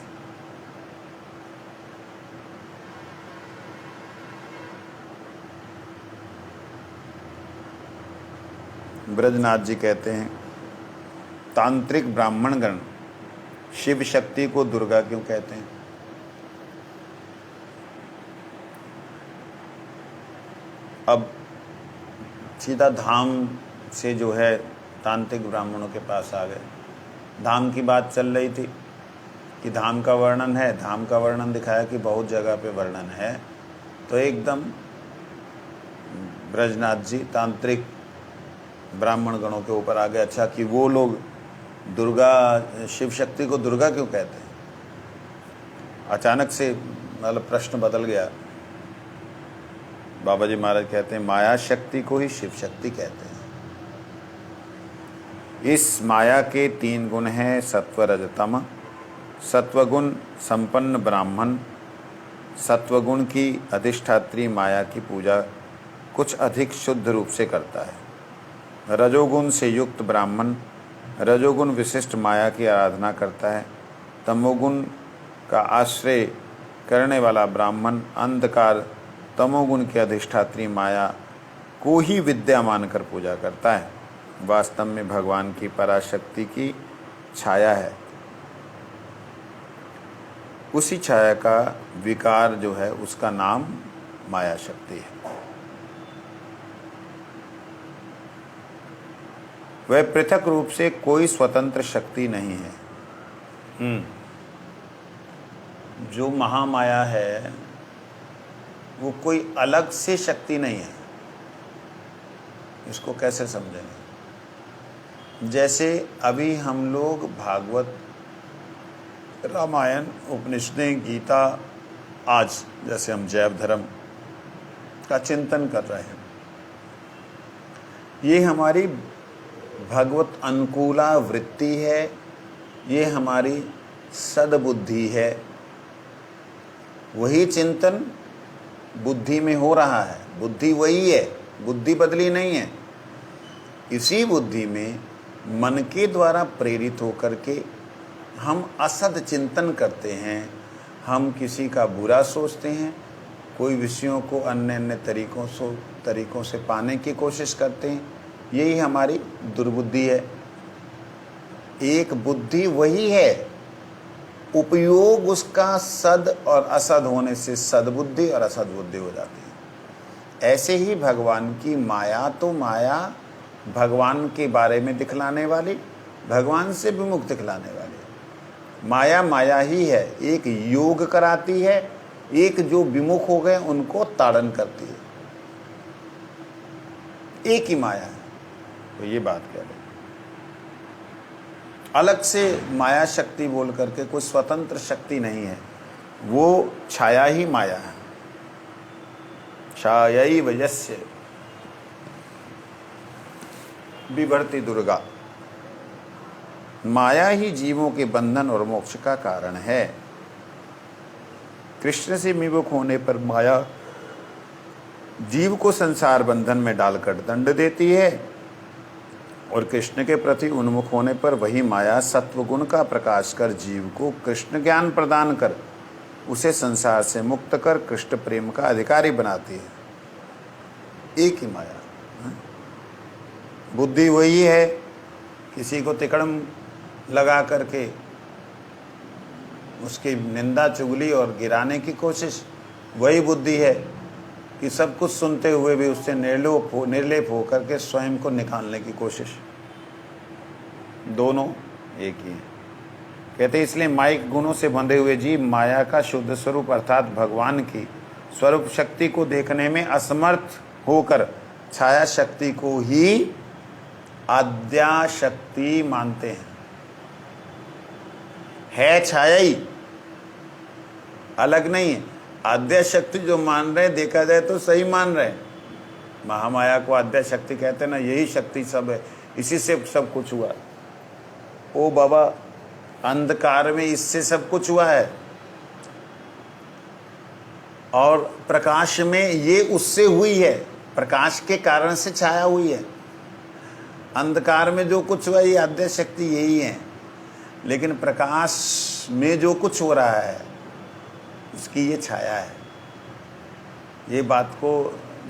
ब्रजनाथ जी कहते हैं तांत्रिक ब्राह्मणगण शिव शक्ति को दुर्गा क्यों कहते हैं? अब सीधा धाम से जो है तांत्रिक ब्राह्मणों के पास आ गए। धाम की बात चल रही थी कि धाम का वर्णन है, धाम का वर्णन दिखाया कि बहुत जगह पे वर्णन है, तो एकदम ब्रजनाथ जी तांत्रिक ब्राह्मण गणों के ऊपर आ गए। अच्छा, कि वो लोग दुर्गा, शिव शक्ति को दुर्गा क्यों कहते हैं? अचानक से मतलब प्रश्न बदल गया। बाबा जी महाराज कहते हैं माया शक्ति को ही शिव शक्ति कहते हैं। इस माया के 3 गुण हैं, सत्व रज तम। सत्वगुण संपन्न ब्राह्मण सत्वगुण की अधिष्ठात्री माया की पूजा कुछ अधिक शुद्ध रूप से करता है। रजोगुण से युक्त ब्राह्मण रजोगुण विशिष्ट माया की आराधना करता है। तमोगुण का आश्रय करने वाला ब्राह्मण अंधकार तमोगुण की अधिष्ठात्री माया को ही विद्या मानकर पूजा करता है। वास्तव में भगवान की पराशक्ति की छाया है। उसी छाया का विकार जो है उसका नाम माया शक्ति है। वह पृथक रूप से कोई स्वतंत्र शक्ति नहीं है। जो महामाया है वो कोई अलग से शक्ति नहीं है। इसको कैसे समझेंगे? जैसे अभी हम लोग भागवत, रामायण, उपनिषदें, गीता, आज जैसे हम जैव धर्म का चिंतन कर रहे हैं, ये हमारी भगवत अनुकूला वृत्ति है, ये हमारी सद्बुद्धि है। वही चिंतन बुद्धि में हो रहा है। बुद्धि वही है, बुद्धि बदली नहीं है। इसी बुद्धि में मन के द्वारा प्रेरित होकर के हम असद चिंतन करते हैं। हम किसी का बुरा सोचते हैं, कोई विषयों को अन्य अन्य तरीकों से पाने की कोशिश करते हैं। यही हमारी दुर्बुद्धि है। एक बुद्धि वही है, उपयोग उसका सद और असद होने से सद्बुद्धि और असद बुद्धि हो जाती है। ऐसे ही भगवान की माया, तो माया भगवान के बारे में दिखलाने वाली, भगवान से विमुख दिखलाने वाली माया माया ही है। एक योग कराती है, एक जो विमुख हो गए उनको ताड़न करती है, एक ही माया है। तो ये बात कह रहे, अलग से माया शक्ति बोल करके कोई स्वतंत्र शक्ति नहीं है, वो छाया ही माया है। छायैव यस्य बिभर्ति दुर्गा, माया ही जीवों के बंधन और मोक्ष का कारण है। कृष्ण से विमुख होने पर माया जीव को संसार बंधन में डालकर दंड देती है, और कृष्ण के प्रति उन्मुख होने पर वही माया सत्व गुण का प्रकाश कर जीव को कृष्ण ज्ञान प्रदान कर उसे संसार से मुक्त कर कृष्ण प्रेम का अधिकारी बनाती है। एक ही माया, बुद्धि वही है। किसी को तिकड़म लगा करके उसकी निंदा चुगली और गिराने की कोशिश, वही बुद्धि है कि सब कुछ सुनते हुए भी उससे निर्लेप होकर के स्वयं को निकालने की कोशिश। दोनों एक ही है। कहते इसलिए माइक गुणों से बंधे हुए जीव माया का शुद्ध स्वरूप अर्थात भगवान की स्वरूप शक्ति को देखने में असमर्थ होकर छाया शक्ति को ही आद्या शक्ति मानते हैं। है छाया ही, अलग नहीं है। आद्या शक्ति जो मान रहे, देखा जाए तो सही मान रहे। महामाया को आद्या शक्ति कहते हैं ना, यही शक्ति सब है, इसी से सब कुछ हुआ। ओ बाबा, अंधकार में इससे सब कुछ हुआ है, और प्रकाश में ये उससे हुई है। प्रकाश के कारण से छाया हुई है। अंधकार में जो कुछ हुआ ये आद्या शक्ति यही है, लेकिन प्रकाश में जो कुछ हो रहा है उसकी ये छाया है। ये बात को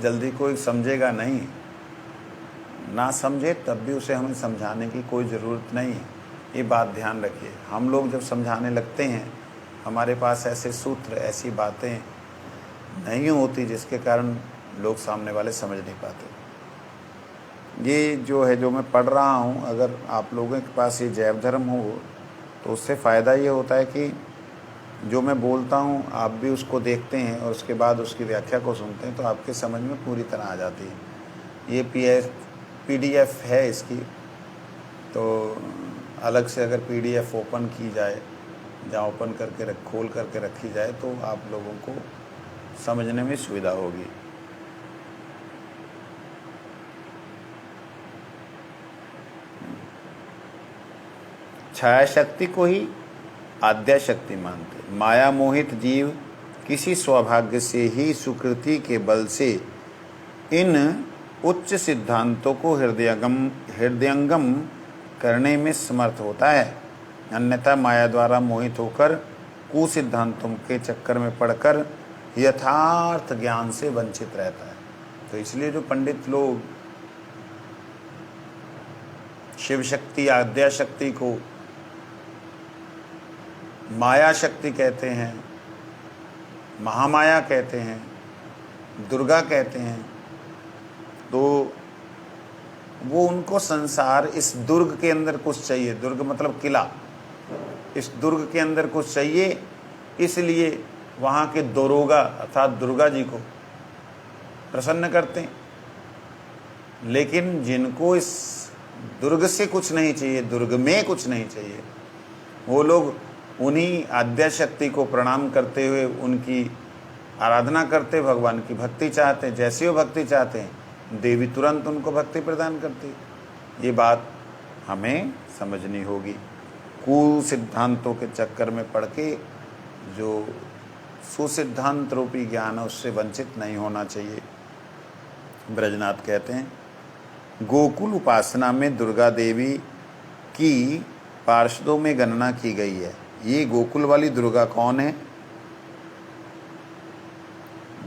जल्दी कोई समझेगा नहीं, ना समझे तब भी उसे हमें समझाने की कोई ज़रूरत नहीं है। ये बात ध्यान रखिए। हम लोग जब समझाने लगते हैं, हमारे पास ऐसे सूत्र, ऐसी बातें नहीं होती जिसके कारण लोग सामने वाले समझ नहीं पाते। ये जो है, जो मैं पढ़ रहा हूँ, अगर आप लोगों के पास ये जैव धर्म हो तो उससे फ़ायदा ये होता है कि जो मैं बोलता हूँ आप भी उसको देखते हैं और उसके बाद उसकी व्याख्या को सुनते हैं, तो आपके समझ में पूरी तरह आ जाती है। ये PDF है इसकी, तो अलग से अगर PDF ओपन की जाए, या ओपन करके खोल करके रखी जाए, तो आप लोगों को समझने में सुविधा होगी। छाया शक्ति को ही आद्या शक्ति मानते। माया मोहित जीव किसी सौभाग्य से ही सुकृति के बल से इन उच्च सिद्धांतों को हृदयंगम करने में समर्थ होता है, अन्यथा माया द्वारा मोहित होकर कुसिद्धांतों के चक्कर में पड़कर यथार्थ ज्ञान से वंचित रहता है। तो इसलिए जो पंडित लोग शिव शक्ति, आद्या शक्ति को माया शक्ति कहते हैं, महामाया कहते हैं, दुर्गा कहते हैं, तो वो उनको संसार, इस दुर्ग के अंदर कुछ चाहिए। दुर्ग मतलब किला। इस दुर्ग के अंदर कुछ चाहिए, इसलिए वहाँ के दरोगा अर्थात दुर्गा जी को प्रसन्न करते हैं। लेकिन जिनको इस दुर्ग से कुछ नहीं चाहिए, दुर्ग में कुछ नहीं चाहिए, वो लोग उन्हीं आद्या शक्ति को प्रणाम करते हुए उनकी आराधना करते, भगवान की भक्ति चाहते हैं। जैसी वो भक्ति चाहते हैं, देवी तुरंत उनको भक्ति प्रदान करती है। ये बात हमें समझनी होगी। कुसिद्धांतों के चक्कर में पड़ के जो सुसिद्धांत रूपी ज्ञान है उससे वंचित नहीं होना चाहिए। ब्रजनाथ कहते हैं, गोकुल उपासना में दुर्गा देवी की पार्षदों में गणना की गई है। ये गोकुल वाली दुर्गा कौन है?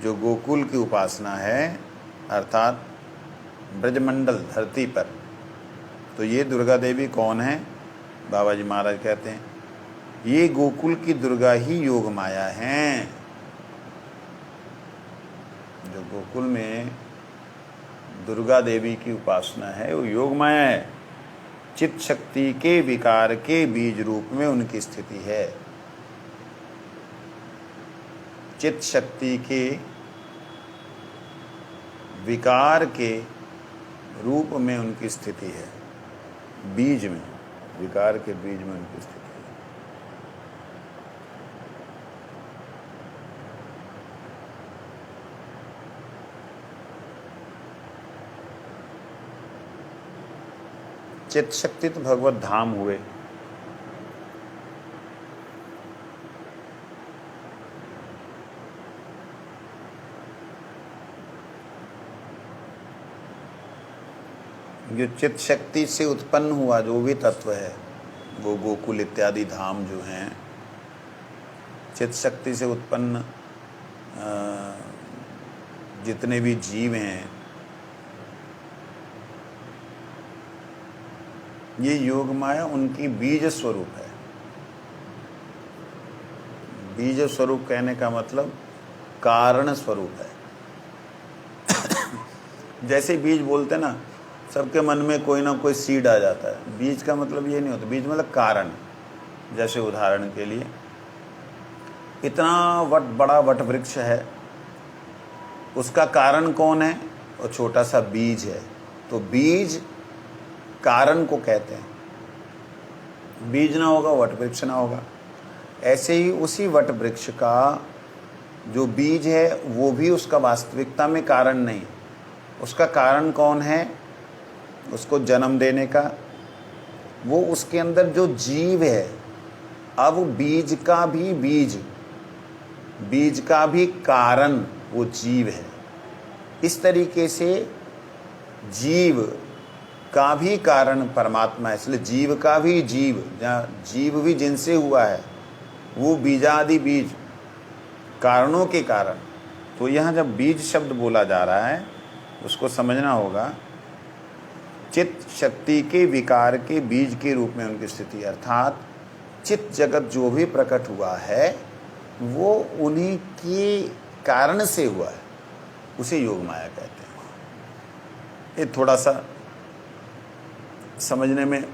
जो गोकुल की उपासना है अर्थात ब्रजमंडल धरती पर, तो ये दुर्गा देवी कौन है? बाबा जी महाराज कहते हैं ये गोकुल की दुर्गा ही योग माया हैं। जो गोकुल में दुर्गा देवी की उपासना है वो योग माया है। चित्त शक्ति के विकार के बीज रूप में उनकी स्थिति है। चित्त शक्ति के विकार के रूप में उनकी स्थिति है। बीज में, विकार के बीज में उनकी स्थिति है। चित्त शक्ति तो भगवत धाम हुए। जो चित्त शक्ति से उत्पन्न हुआ जो भी तत्व है वो गोकुल इत्यादि धाम जो हैं, चित्त शक्ति से उत्पन्न जितने भी जीव हैं ये योग माया उनकी बीज स्वरूप है। बीज स्वरूप कहने का मतलब कारण स्वरूप है। जैसे बीज बोलते ना, सबके मन में कोई ना कोई सीड आ जाता है। बीज का मतलब ये नहीं होता, बीज मतलब कारण। जैसे उदाहरण के लिए इतना बड़ा वट वृक्ष है, उसका कारण कौन है? और छोटा सा बीज है। तो बीज कारण को कहते हैं। बीज ना होगा वट वृक्ष ना होगा। ऐसे ही उसी वट वृक्ष का जो बीज है वो भी उसका वास्तविकता में कारण नहीं। उसका कारण कौन है? उसको जन्म देने का वो उसके अंदर जो जीव है। अब बीज का भी कारण वो जीव है। इस तरीके से जीव का भी कारण परमात्मा है। इसलिए जीव का भी जीव, जहाँ जीव भी जिनसे हुआ है वो बीजादि बीज, कारणों के कारण। तो यहाँ जब बीज शब्द बोला जा रहा है उसको समझना होगा चित्त शक्ति के विकार के बीज के रूप में उनकी स्थिति, अर्थात चित्त जगत जो भी प्रकट हुआ है वो उन्हीं के कारण से हुआ है, उसे योग माया कहते हैं। ये थोड़ा सा समझने में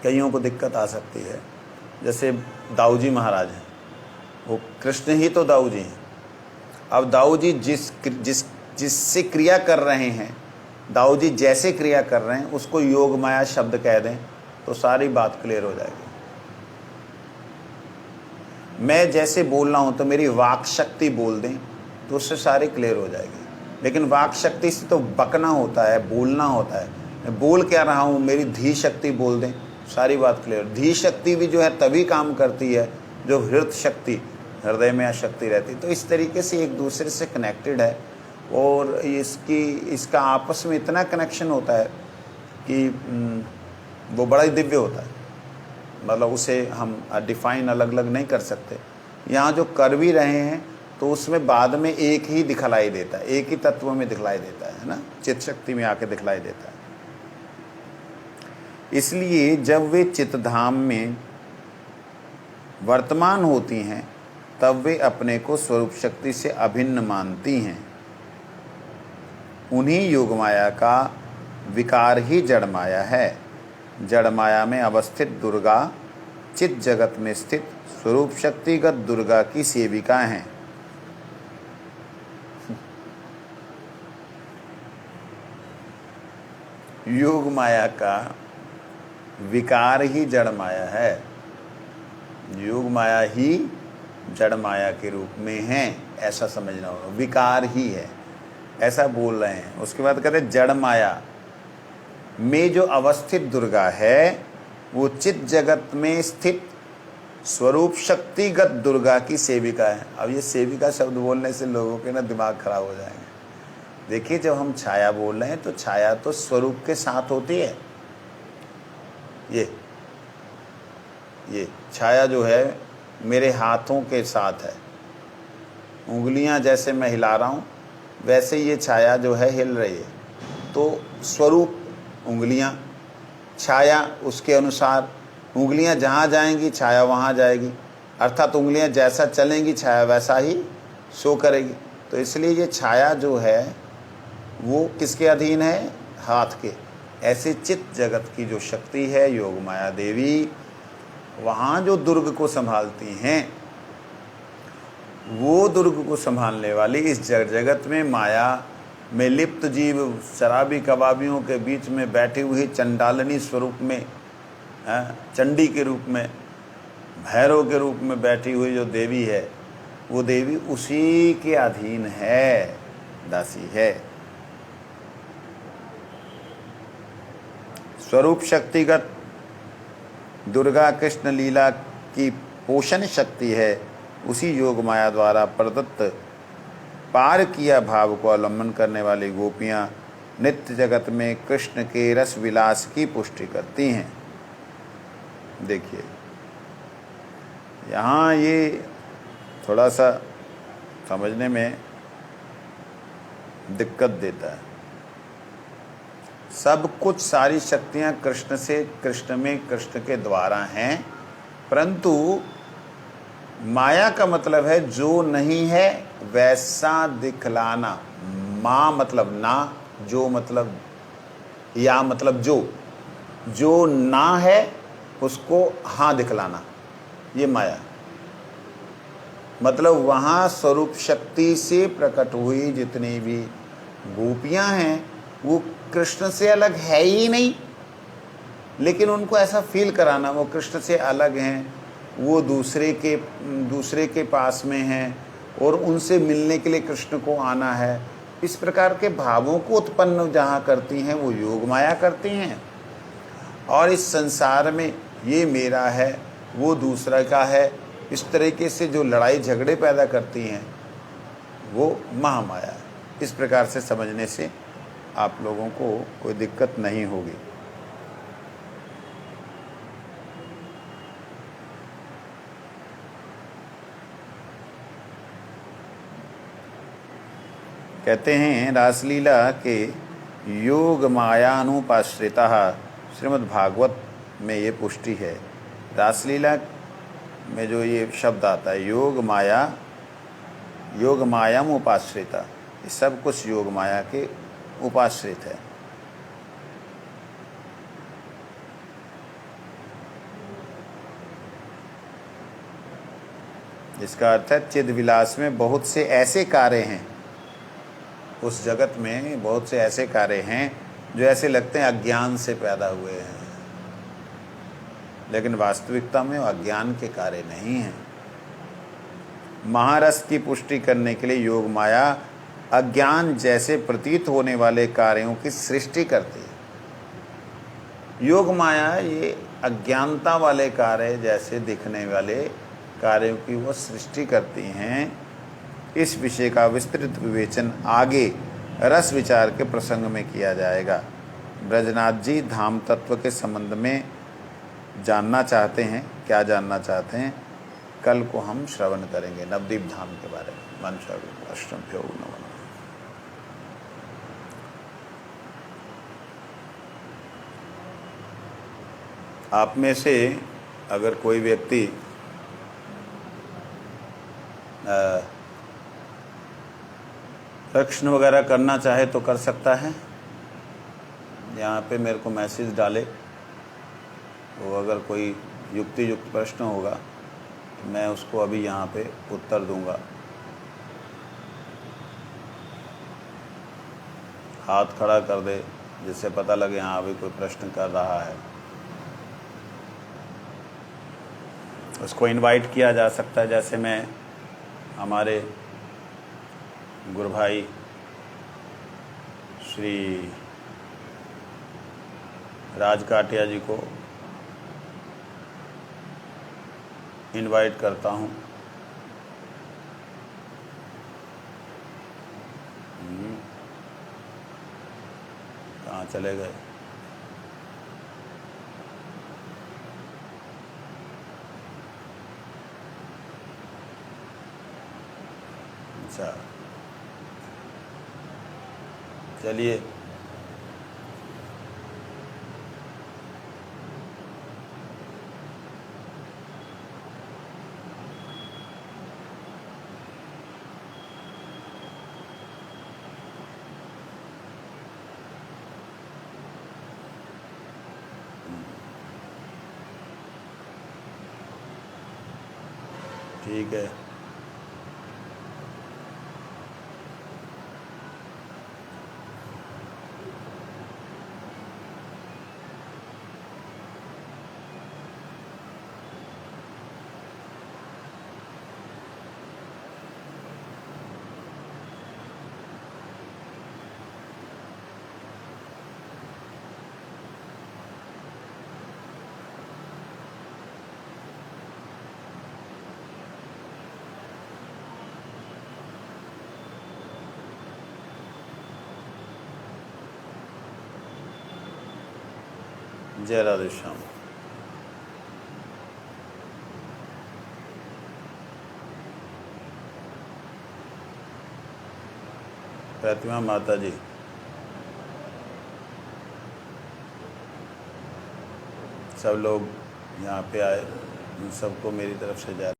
कईयों को दिक्कत आ सकती है। जैसे दाऊ जी महाराज हैं, वो कृष्ण ही तो दाऊ जी हैं। अब दाऊ जी जिससे क्रिया कर रहे हैं, दाऊ जी जैसे क्रिया कर रहे हैं उसको योग माया शब्द कह दें तो सारी बात क्लियर हो जाएगी। मैं जैसे बोल रहा हूँ तो मेरी वाक शक्ति बोल दें तो उससे सारी क्लियर हो जाएगी। लेकिन वाक शक्ति से तो बकना होता है, बोलना होता है। मैं बोल क्या रहा हूँ, मेरी धी शक्ति बोल दें, सारी बात क्लियर। धी शक्ति भी जो है तभी काम करती है जो हृदय शक्ति, हृदय में शक्ति रहती। तो इस तरीके से एक दूसरे से कनेक्टेड है और इसका आपस में इतना कनेक्शन होता है कि वो बड़ा ही दिव्य होता है। मतलब उसे हम डिफाइन अलग अलग नहीं कर सकते। यहाँ जो कर भी रहे हैं तो उसमें बाद में एक ही दिखलाई देता है, एक ही तत्व में दिखलाई देता है ना, चित्त शक्ति में आके दिखलाई देता है। इसलिए जब वे चित्तधाम में वर्तमान होती हैं तब वे अपने को स्वरूप शक्ति से अभिन्न मानती हैं। उन्हीं योग माया का विकार ही जड़ माया है। जड़ माया में अवस्थित दुर्गा चित्त जगत में स्थित स्वरूप शक्तिगत दुर्गा की सेविका हैं। योग माया का विकार ही जड़ माया है। योग माया ही जड़ माया के रूप में है, ऐसा समझना होगा। विकार ही है ऐसा बोल रहे हैं। उसके बाद कहते हैं जड़ माया में जो अवस्थित दुर्गा है वो चित्त जगत में स्थित स्वरूप शक्तिगत दुर्गा की सेविका है। अब ये सेविका शब्द बोलने से लोगों के ना दिमाग खराब हो जाएंगे। देखिए जब हम छाया बोल रहे हैं तो छाया तो स्वरूप के साथ होती है। ये छाया जो है मेरे हाथों के साथ है। उंगलियां जैसे मैं हिला रहा हूँ वैसे ये छाया जो है हिल रही है। तो स्वरूप उंगलियां छाया उसके अनुसार, उंगलियां जहाँ जाएंगी छाया वहाँ जाएगी, अर्थात उंगलियां जैसा चलेंगी छाया वैसा ही शो करेगी। तो इसलिए ये छाया जो है वो किसके अधीन है? हाथ के। ऐसे चित्त जगत की जो शक्ति है योग माया देवी, वहाँ जो दुर्ग को संभालती हैं, वो दुर्ग को संभालने वाली इस जगत में माया में लिप्त जीव, शराबी कबाबियों के बीच में बैठी हुई चंडालनी स्वरूप में, चंडी के रूप में, भैरव के रूप में बैठी हुई जो देवी है, वो देवी उसी के अधीन है, दासी है। स्वरूप शक्तिगत दुर्गा कृष्ण लीला की पोषण शक्ति है, उसी योग माया द्वारा प्रदत्त पार किया भाव को अवलंबन करने वाली गोपियाँ नित्य जगत में कृष्ण के रस विलास की पुष्टि करती हैं। देखिए यहाँ ये थोड़ा सा समझने में दिक्कत देता है। सब कुछ, सारी शक्तियाँ कृष्ण से, कृष्ण में, कृष्ण के द्वारा हैं, परंतु माया का मतलब है जो नहीं है वैसा दिखलाना। माँ मतलब ना, जो मतलब या मतलब जो ना है उसको हाँ दिखलाना, ये माया। मतलब वहाँ स्वरूप शक्ति से प्रकट हुई जितनी भी गोपियाँ हैं वो कृष्ण से अलग है ही नहीं, लेकिन उनको ऐसा फील कराना वो कृष्ण से अलग हैं, वो दूसरे के पास में हैं और उनसे मिलने के लिए कृष्ण को आना है। इस प्रकार के भावों को उत्पन्न जहाँ करती हैं वो योग माया करती हैं। और इस संसार में ये मेरा है, वो दूसरा का है, इस तरीके से जो लड़ाई झगड़े पैदा करती हैं वो महामाया है। इस प्रकार से समझने से आप लोगों को कोई दिक्कत नहीं होगी। कहते हैं रासलीला के योग मायानुपाश्रिता, श्रीमद् भागवत में ये पुष्टि है। रासलीला में जो ये शब्द आता है योग मायाम उपाश्रिता, ये सब कुछ योग माया के उपाश्रित है। इसका अर्थ है चिद विलास में बहुत से ऐसे कार्य हैं, उस जगत में बहुत से ऐसे कार्य हैं जो ऐसे लगते हैं अज्ञान से पैदा हुए हैं, लेकिन वास्तविकता में वो अज्ञान के कार्य नहीं हैं। महारस की पुष्टि करने के लिए योग माया अज्ञान जैसे प्रतीत होने वाले कार्यों की सृष्टि करती है। योग माया ये अज्ञानता वाले कार्य जैसे दिखने वाले कार्यों की वो सृष्टि करती हैं। इस विषय का विस्तृत विवेचन आगे रस विचार के प्रसंग में किया जाएगा। ब्रजनाथ जी धाम तत्व के संबंध में जानना चाहते हैं, क्या जानना चाहते हैं, कल को हम श्रवण करेंगे नवदीप धाम के बारे में। मंशा अष्टभ्यो नमः। आप में से अगर कोई व्यक्ति प्रश्न वगैरह करना चाहे तो कर सकता है, यहाँ पे मेरे को मैसेज डाले, तो अगर कोई युक्ति युक्त प्रश्न होगा तो मैं उसको अभी यहाँ पे उत्तर दूंगा। हाथ खड़ा कर दे जिससे पता लगे हाँ अभी कोई प्रश्न कर रहा है। उसको इनवाइट किया जा सकता है, जैसे मैं हमारे गुरु भाई श्री राज काटिया जी को इनवाइट करता हूँ। कहाँ चले गए? अच्छा चलिए, ठीक है। जय राधे श्याम। प्रतिमा माता जी, सब लोग यहाँ पे आए, उन सबको मेरी तरफ से जा